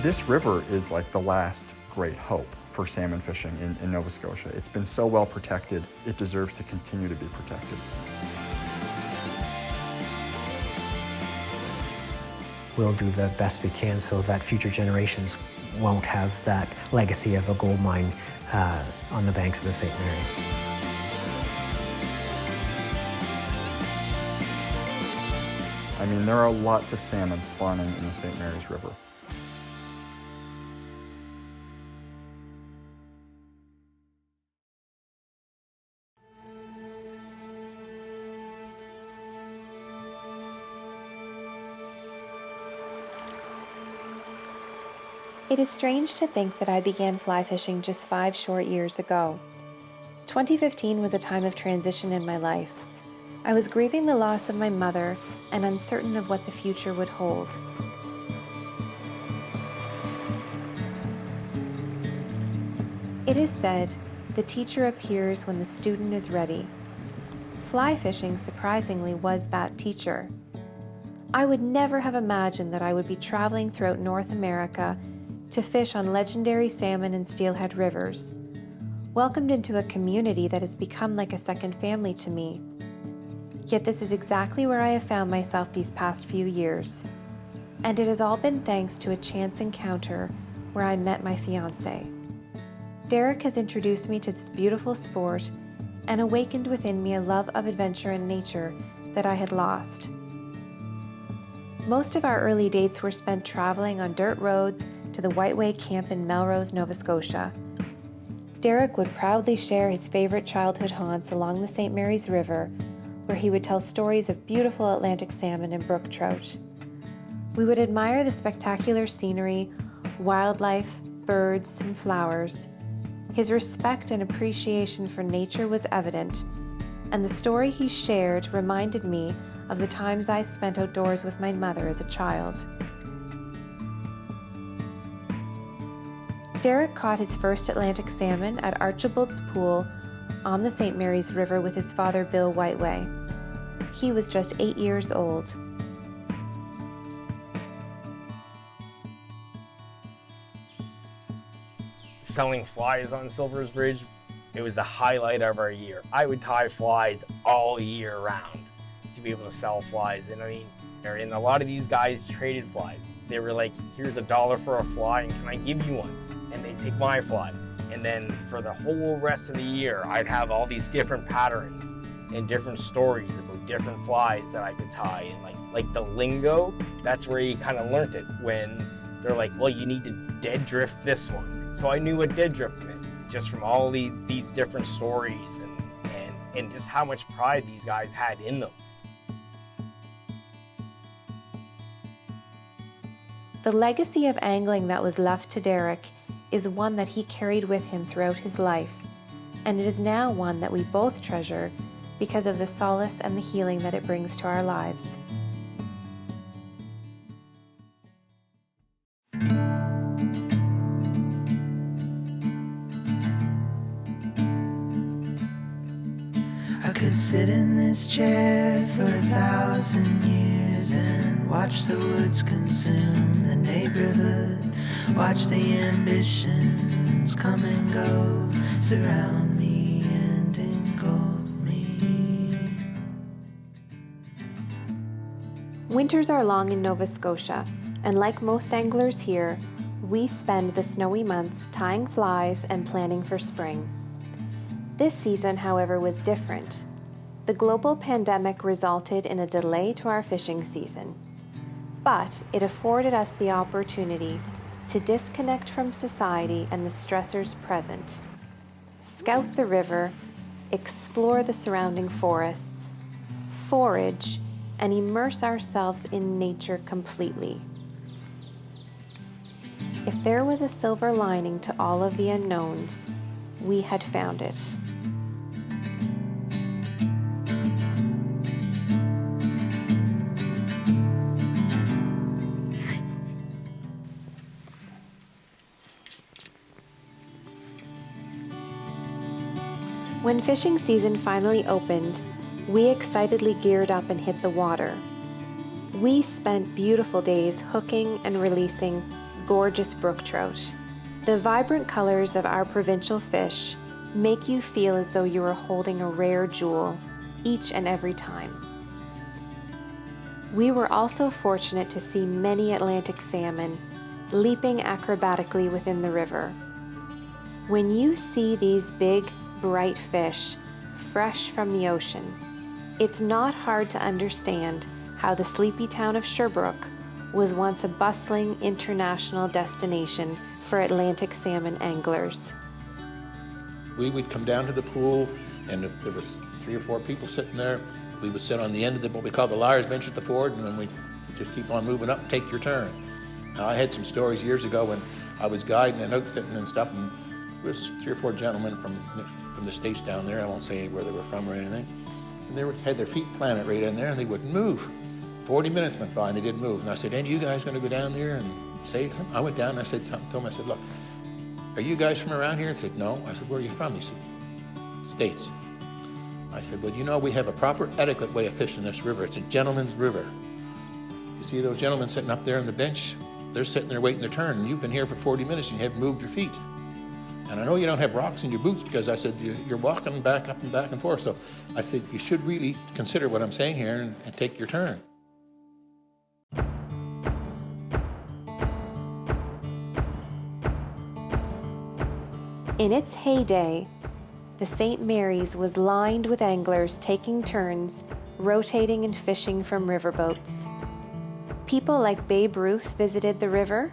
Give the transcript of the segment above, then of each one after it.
This river is like the last great hope for salmon fishing in Nova Scotia. It's been so well protected, it deserves to continue to be protected. We'll do the best we can so that future generations won't have that legacy of a gold mine on the banks of the St. Mary's. I mean, there are lots of salmon spawning in the St. Mary's River. It is strange to think that I began fly fishing just 5 short years ago. 2015 was a time of transition in my life. I was grieving the loss of my mother and uncertain of what the future would hold. It is said, the teacher appears when the student is ready. Fly fishing, surprisingly, was that teacher. I would never have imagined that I would be traveling throughout North America to fish on legendary salmon and steelhead rivers, welcomed into a community that has become like a second family to me. Yet this is exactly where I have found myself these past few years, and it has all been thanks to a chance encounter where I met my fiancé. Derek has introduced me to this beautiful sport and awakened within me a love of adventure and nature that I had lost. Most of our early dates were spent traveling on dirt roads to the Whiteway Camp in Melrose, Nova Scotia. Derek would proudly share his favorite childhood haunts along the St. Mary's River, where he would tell stories of beautiful Atlantic salmon and brook trout. We would admire the spectacular scenery, wildlife, birds, and flowers. His respect and appreciation for nature was evident, and the story he shared reminded me of the times I spent outdoors with my mother as a child. Derek caught his first Atlantic salmon at Archibald's Pool on the St. Mary's River with his father, Bill Whiteway. He was just 8 years old. Selling flies on Silver's Bridge, it was the highlight of our year. I would tie flies all year round to be able to sell flies. And I mean, and a lot of these guys traded flies. They were like, here's $1 for a fly, and can I give you one? And they take my fly. And then for the whole rest of the year, I'd have all these different patterns and different stories about different flies that I could tie. And like the lingo, that's where you kind of learned it, when they're like, well, you need to dead drift this one. So I knew what dead drift meant, just from all these different stories and just how much pride these guys had in them. The legacy of angling that was left to Derek is one that he carried with him throughout his life, and it is now one that we both treasure because of the solace and the healing that it brings to our lives. I could sit in this chair for 1,000 years and watch the woods consume the neighborhood, watch the ambitions come and go, surround me and engulf me. Winters are long in Nova Scotia, and like most anglers here, we spend the snowy months tying flies and planning for spring. This season, however, was different. The global pandemic resulted in a delay to our fishing season, but it afforded us the opportunity to disconnect from society and the stressors present, scout the river, explore the surrounding forests, forage, and immerse ourselves in nature completely. If there was a silver lining to all of the unknowns, we had found it. When fishing season finally opened, we excitedly geared up and hit the water. We spent beautiful days hooking and releasing gorgeous brook trout. The vibrant colors of our provincial fish make you feel as though you are holding a rare jewel each and every time. We were also fortunate to see many Atlantic salmon leaping acrobatically within the river. When you see these big, bright fish fresh from the ocean, it's not hard to understand how the sleepy town of Sherbrooke was once a bustling international destination for Atlantic salmon anglers. We would come down to the pool, and if there was 3 or 4 people sitting there, we would sit on the end of what we call the liar's bench at the ford, and then we'd just keep on moving up, take your turn. Now, I had some stories years ago when I was guiding and outfitting and stuff, and there was 3 or 4 gentlemen from the States down there. I won't say where they were from or anything. And they had their feet planted right in there, and they wouldn't move. 40 minutes went by, and they didn't move. And I said, "Any of you guys going to go down there and say something?" I went down and I said something to them. I said, "Look, are you guys from around here?" He said, "No." I said, "Where are you from?" He said, "States." I said, "Well, you know, we have a proper etiquette way of fishing this river. It's a gentleman's river. You see those gentlemen sitting up there on the bench? They're sitting there waiting their turn, and you've been here for 40 minutes and you haven't moved your feet. And I know you don't have rocks in your boots because," I said, "you're walking back up and back and forth. So I said, you should really consider what I'm saying here and take your turn." In its heyday, the St. Mary's was lined with anglers taking turns, rotating and fishing from riverboats. People like Babe Ruth visited the river,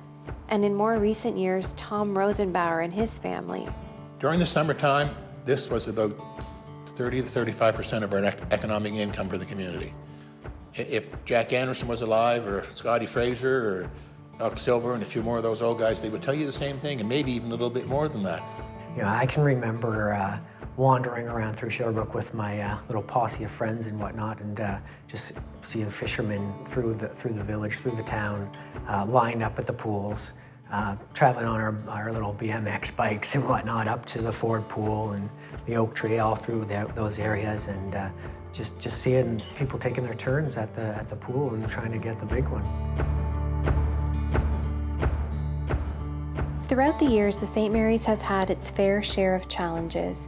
and in more recent years, Tom Rosenbauer and his family. During the summertime, this was about 30 to 35% of our economic income for the community. If Jack Anderson was alive, or Scotty Fraser, or Doc Silver, and a few more of those old guys, they would tell you the same thing, and maybe even a little bit more than that. You know, I can remember wandering around through Sherbrooke with my little posse of friends and whatnot, and just seeing fishermen through the village, through the town, lined up at the pools, traveling on our little BMX bikes and whatnot up to the Ford Pool and the Oak Tree, all through those areas, and just seeing people taking their turns at the pool and trying to get the big one. Throughout the years, the St. Mary's has had its fair share of challenges.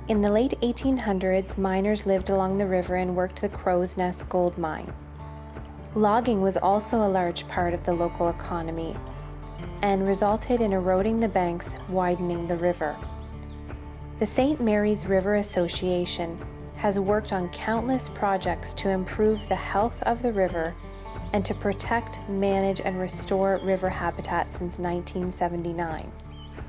In the late 1800s, miners lived along the river and worked the Crow's Nest gold mine. Logging was also a large part of the local economy and resulted in eroding the banks, widening the river. The St. Mary's River Association has worked on countless projects to improve the health of the river and to protect, manage, and restore river habitat since 1979.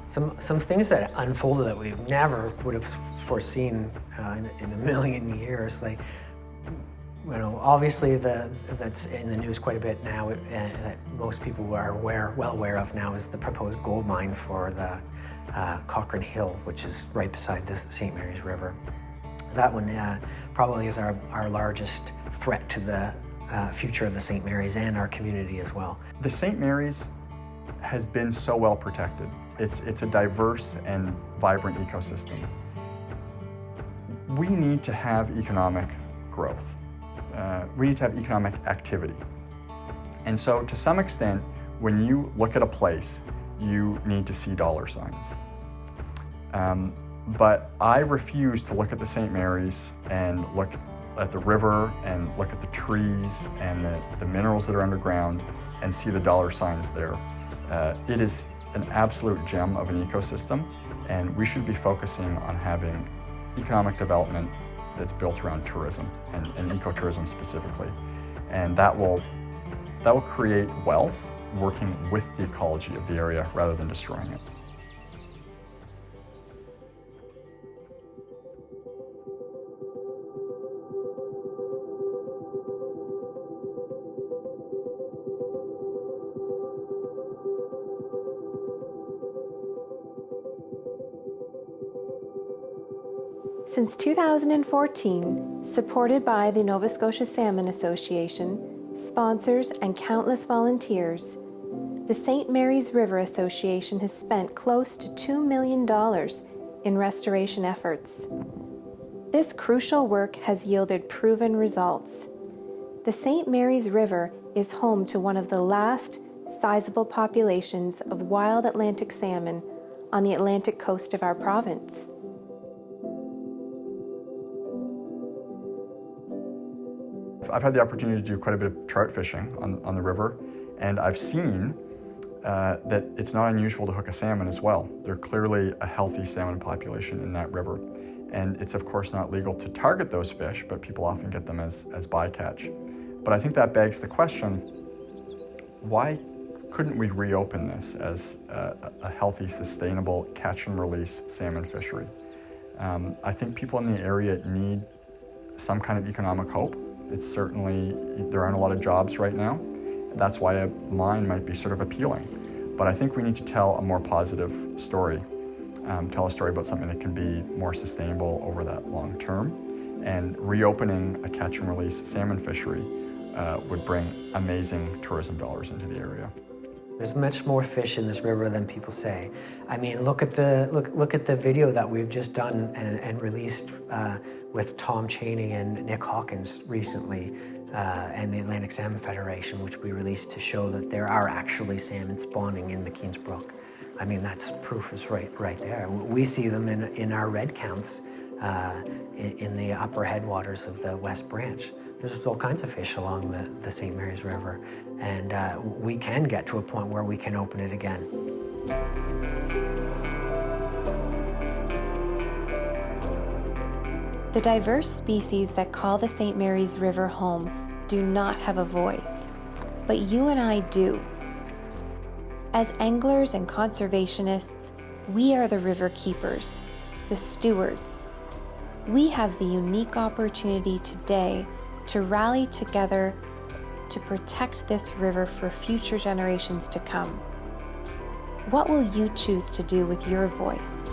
Some things that unfolded that we never would have foreseen in a million years, like, you know, obviously that's in the news quite a bit now, and that most people are well aware of now, is the proposed gold mine for the Cochrane Hill, which is right beside the St. Mary's River. That one probably is our largest threat to the future of the St. Mary's and our community as well. The St. Mary's has been so well protected. It's a diverse and vibrant ecosystem. We need to have economic growth. We need to have economic activity. And so to some extent, when you look at a place, you need to see dollar signs. But I refuse to look at the St. Mary's and look at the river and look at the trees and the minerals that are underground and see the dollar signs there. It is an absolute gem of an ecosystem, and we should be focusing on having economic development that's built around tourism and ecotourism specifically. And that will create wealth working with the ecology of the area rather than destroying it. Since 2014, supported by the Nova Scotia Salmon Association, sponsors, and countless volunteers, the St. Mary's River Association has spent close to $2 million in restoration efforts. This crucial work has yielded proven results. The St. Mary's River is home to one of the last sizable populations of wild Atlantic salmon on the Atlantic coast of our province. I've had the opportunity to do quite a bit of trout fishing on the river, and I've seen that it's not unusual to hook a salmon as well. There's clearly a healthy salmon population in that river. And it's of course not legal to target those fish, but people often get them as bycatch. But I think that begs the question, why couldn't we reopen this as a healthy, sustainable catch and release salmon fishery? I think people in the area need some kind of economic hope. It's certainly, there aren't a lot of jobs right now. That's why a mine might be sort of appealing. But I think we need to tell a more positive story. Tell a story about something that can be more sustainable over that long term. And reopening a catch and release salmon fishery would bring amazing tourism dollars into the area. There's much more fish in this river than people say. I mean, look at the video that we've just done and released with Tom Chaney and Nick Hawkins recently, and the Atlantic Salmon Federation, which we released to show that there are actually salmon spawning in McKean's Brook. I mean, that's proof is right there. We see them in our red counts in the upper headwaters of the West Branch. There's all kinds of fish along the St. Mary's River, and we can get to a point where we can open it again. The diverse species that call the St. Mary's River home do not have a voice, but you and I do. As anglers and conservationists, we are the river keepers, the stewards. We have the unique opportunity today to rally together to protect this river for future generations to come. What will you choose to do with your voice?